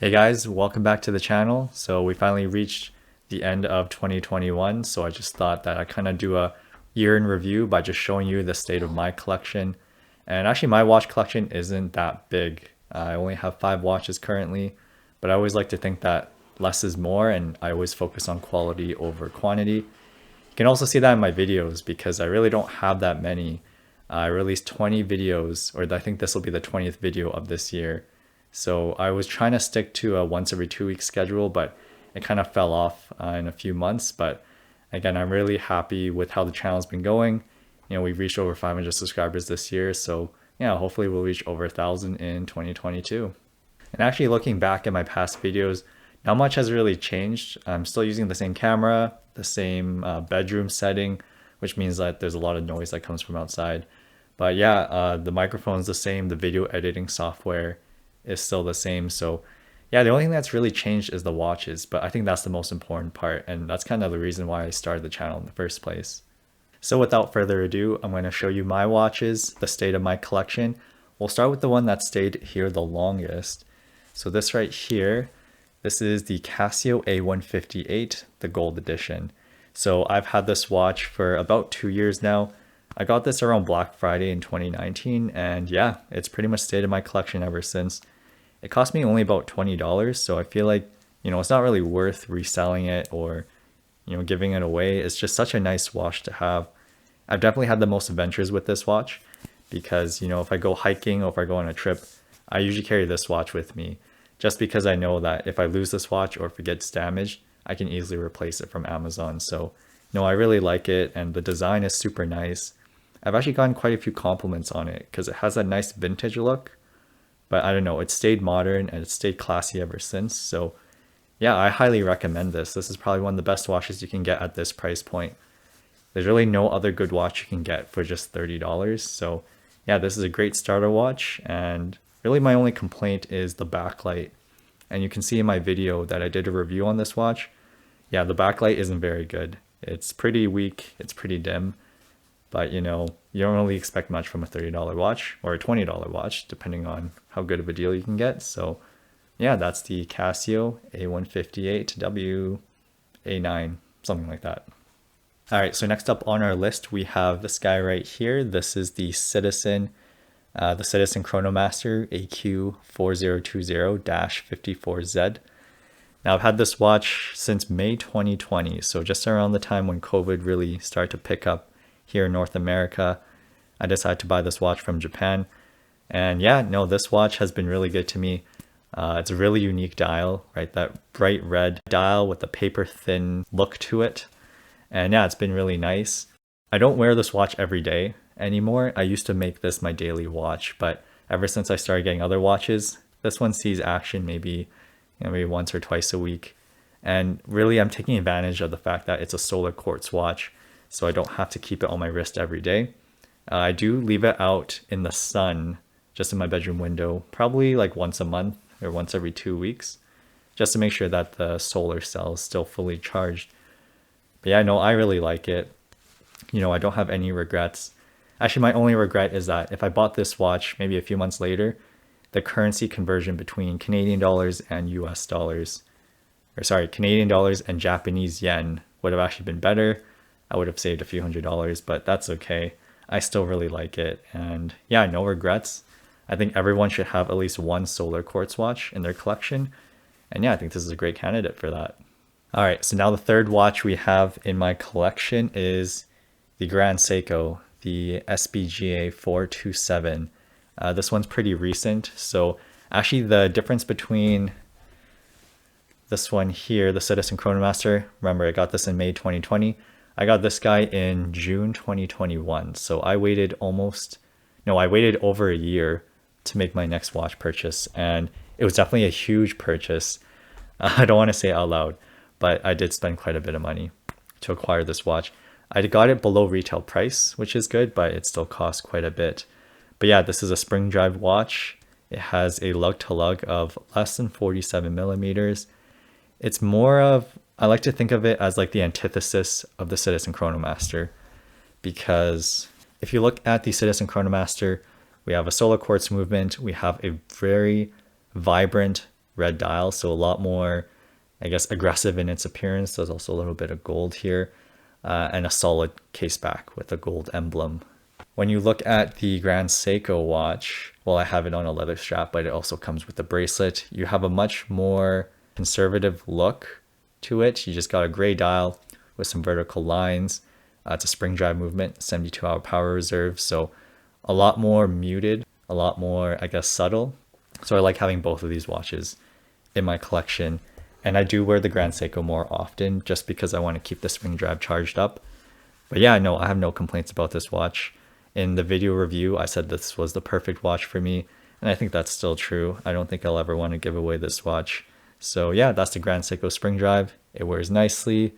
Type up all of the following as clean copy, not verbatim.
Hey guys, welcome back to the channel. So we finally reached the end of 2021. So I just thought that I'd kind of do a year in review by just showing you the state of my collection. And actually my watch collection isn't that big. I only have 5 watches currently, but I always like to think that less is more and I always focus on quality over quantity. You can also see that in my videos because I really don't have that many. I released 20 videos, or I think this will be the 20th video of this year. So I was trying to stick to a once every 2 week schedule, but it kind of fell off in a few months. But again, I'm really happy with how the channel's been going. We've reached over 500 subscribers this year. So yeah, hopefully we'll reach over 1,000 in 2022. And actually looking back at my past videos, not much has really changed. I'm still using the same camera, the same bedroom setting, which means that there's a lot of noise that comes from outside. But yeah, the microphone's the same, the video editing software is still the same. So yeah, the only thing that's really changed is the watches, but I think that's the most important part. And that's kind of the reason why I started the channel in the first place. So without further ado, I'm going to show you my watches, the state of my collection. We'll start with the one that stayed here the longest. So this right here, this is the Casio A158, the gold edition. So I've had this watch for about 2 years now. I got this around Black Friday in 2019, and yeah, it's pretty much stayed in my collection ever since. It cost me only about $20, so I feel like, it's not really worth reselling it or, giving it away. It's just such a nice watch to have. I've definitely had the most adventures with this watch because, if I go hiking or if I go on a trip, I usually carry this watch with me just because I know that if I lose this watch or if it gets damaged, I can easily replace it from Amazon. So, I really like it, and the design is super nice. I've actually gotten quite a few compliments on it because it has a nice vintage look, but I don't know, it stayed modern and it's stayed classy ever since. So yeah, I highly recommend this. This is probably one of the best watches you can get at this price point. There's really no other good watch you can get for just $30. So yeah, this is a great starter watch, and really my only complaint is the backlight. And you can see in my video that I did a review on this watch. Yeah, the backlight isn't very good. It's pretty weak, it's pretty dim. But you don't really expect much from a $30 watch or a $20 watch, depending on how good of a deal you can get. So yeah, that's the Casio A158W A9, something like that. All right, so next up on our list, we have this guy right here. This is the Citizen Chronomaster AQ4020-54Z. Now I've had this watch since May 2020, so just around the time when COVID really started to pick up here in North America. I decided to buy this watch from Japan, and yeah, no, this watch has been really good to me. It's a really unique dial, right? That bright red dial with the paper thin look to it. And yeah, it's been really nice. I don't wear this watch every day anymore. I used to make this my daily watch, but ever since I started getting other watches, this one sees action maybe once or twice a week. And really, I'm taking advantage of the fact that it's a solar quartz watch, so I don't have to keep it on my wrist every day. I do leave it out in the sun, just in my bedroom window, probably like once a month or once every 2 weeks, just to make sure that the solar cell is still fully charged. But yeah, no, I really like it. I don't have any regrets. Actually, my only regret is that if I bought this watch maybe a few months later, the currency conversion between Canadian dollars and US dollars, Canadian dollars and Japanese yen would have actually been better. I would have saved a few $100s, but that's okay. I still really like it. And yeah, no regrets. I think everyone should have at least one solar quartz watch in their collection. And yeah, I think this is a great candidate for that. All right, so now the third watch we have in my collection is the Grand Seiko, the SBGA 427. This one's pretty recent. So actually the difference between this one here, the Citizen Chronomaster, remember I got this in May 2020. I got this guy in June 2021. So I waited over a year to make my next watch purchase. And it was definitely a huge purchase. I don't want to say it out loud, but I did spend quite a bit of money to acquire this watch. I got it below retail price, which is good, but it still costs quite a bit. But yeah, this is a spring drive watch. It has a lug to lug of less than 47 millimeters. It's more of, I like to think of it as like the antithesis of the Citizen Chronomaster, because if you look at the Citizen Chronomaster, we have a solar quartz movement. We have a very vibrant red dial, so a lot more, I guess, aggressive in its appearance. There's also a little bit of gold here, and a solid case back with a gold emblem. When you look at the Grand Seiko watch, well, I have it on a leather strap, but it also comes with a bracelet. You have a much more conservative look to it. You just got a gray dial with some vertical lines. It's a spring drive movement, 72-hour power reserve, so a lot more muted, a lot more, I guess, subtle. So I like having both of these watches in my collection. And I do wear the Grand Seiko more often just because I want to keep the spring drive charged up. But yeah, no, I have no complaints about this watch. In the video review, I said this was the perfect watch for me, and I think that's still true. I don't think I'll ever want to give away this watch. So yeah, that's the Grand Seiko spring drive. It wears nicely.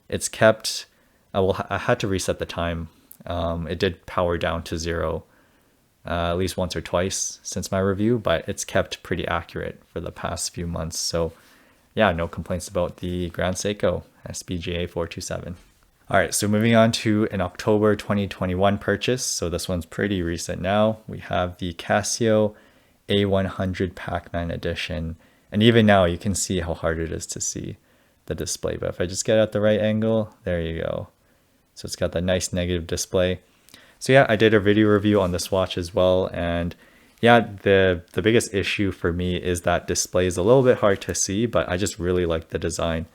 It's kept, I had to reset the time. It did power down to 0 at least once or twice since my review, but it's kept pretty accurate for the past few months. So yeah, no complaints about the Grand Seiko SBGA 427. All right, so moving on to an October 2021 purchase. So this one's pretty recent now. We have the Casio A100 Pac-Man edition. And even now you can see how hard it is to see the display. But if I just get at the right angle, there you go. So it's got that nice negative display. So yeah, I did a video review on this watch as well. And yeah, the biggest issue for me is that display is a little bit hard to see, but I just really like the design.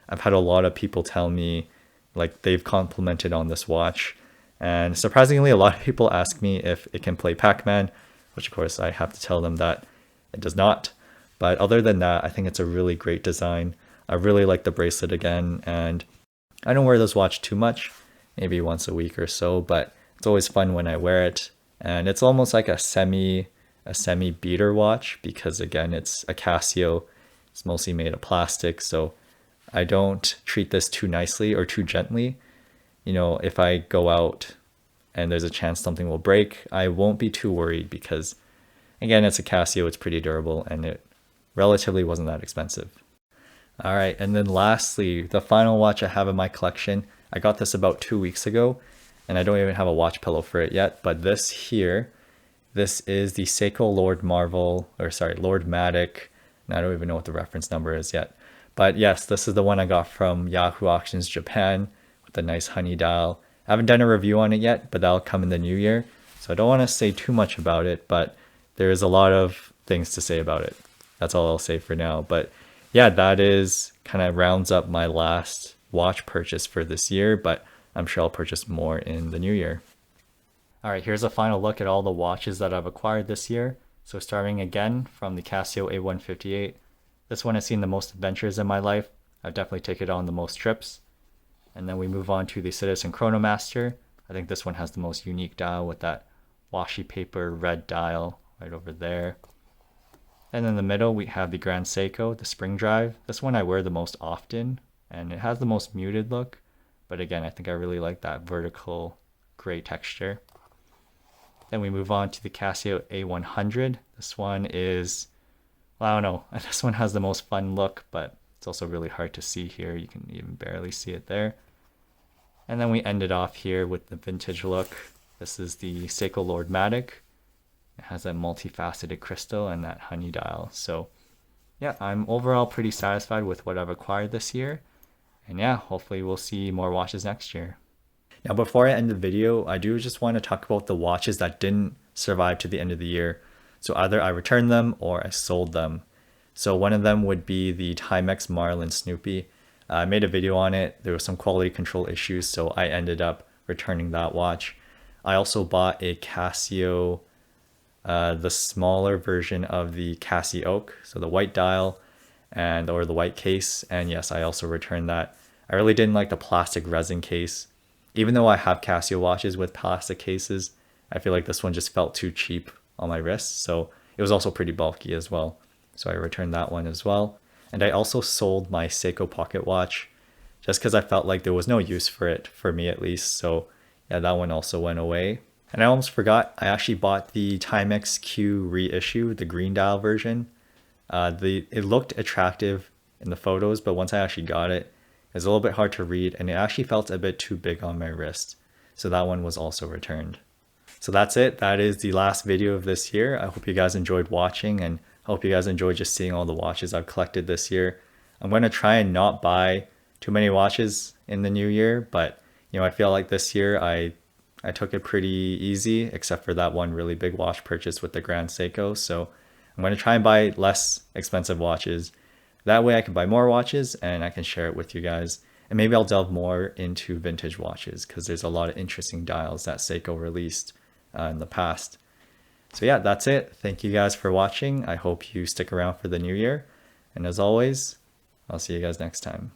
I've had a lot of people tell me like they've complimented on this watch, and surprisingly a lot of people ask me if it can play Pac-Man, which of course I have to tell them that it does not. But other than that, I think it's a really great design. I really like the bracelet again, and I don't wear this watch too much, maybe once a week or so, but it's always fun when I wear it. And it's almost like a semi beater watch because again, it's a Casio. It's mostly made of plastic, so I don't treat this too nicely or too gently. You know, if I go out and there's a chance something will break, I won't be too worried because, again, it's a Casio, it's pretty durable, and it relatively wasn't that expensive. All right, and then lastly, the final watch I have in my collection. I got this about 2 weeks ago, and I don't even have a watch pillow for it yet, but this here, this is the Seiko Lord Matic, and I don't even know what the reference number is yet. But yes, this is the one I got from Yahoo Auctions Japan with a nice honey dial. I haven't done a review on it yet, but that'll come in the new year. So I don't want to say too much about it, but there is a lot of things to say about it. That's all I'll say for now. But yeah, that is kind of rounds up my last watch purchase for this year, but I'm sure I'll purchase more in the new year. All right, here's a final look at all the watches that I've acquired this year. So starting again from the Casio A158. This one has seen the most adventures in my life. I've definitely taken it on the most trips. And then we move on to the Citizen Chronomaster. I think this one has the most unique dial with that washi paper red dial right over there. And in the middle, we have the Grand Seiko, the spring drive. This one I wear the most often, and it has the most muted look. But again, I think I really like that vertical gray texture. Then we move on to the Casio A100. This one is, well, I don't know. This one has the most fun look, but it's also really hard to see here. You can even barely see it there. And then we ended off here with the vintage look. This is the Seiko Lord Matic. It has that multifaceted crystal and that honey dial. So yeah, I'm overall pretty satisfied with what I've acquired this year. And yeah, hopefully we'll see more watches next year. Now, before I end the video, I do just want to talk about the watches that didn't survive to the end of the year. So either I returned them or I sold them. So one of them would be the Timex Marlin Snoopy. I made a video on it. There was some quality control issues, so I ended up returning that watch. I also bought a Casio, the smaller version of the Casio Oak, so the white dial or the white case. And yes, I also returned that. I really didn't like the plastic resin case. Even though I have Casio watches with plastic cases, I feel like this one just felt too cheap on my wrist. So it was also pretty bulky as well. So I returned that one as well. And I also sold my Seiko pocket watch just because I felt like there was no use for it, for me at least. So yeah, that one also went away. And I almost forgot, I actually bought the Timex Q reissue, the green dial version. It looked attractive in the photos, but once I actually got it, it was a little bit hard to read and it actually felt a bit too big on my wrist. So that one was also returned. So that's it. That is the last video of this year. I hope you guys enjoyed watching, and I hope you guys enjoyed just seeing all the watches I've collected this year. I'm going to try and not buy too many watches in the new year, but I feel like this year I took it pretty easy, except for that one really big watch purchase with the Grand Seiko. So I'm going to try and buy less expensive watches. That way I can buy more watches and I can share it with you guys. And maybe I'll delve more into vintage watches because there's a lot of interesting dials that Seiko released in the past. So yeah, that's it. Thank you guys for watching. I hope you stick around for the new year. And as always, I'll see you guys next time.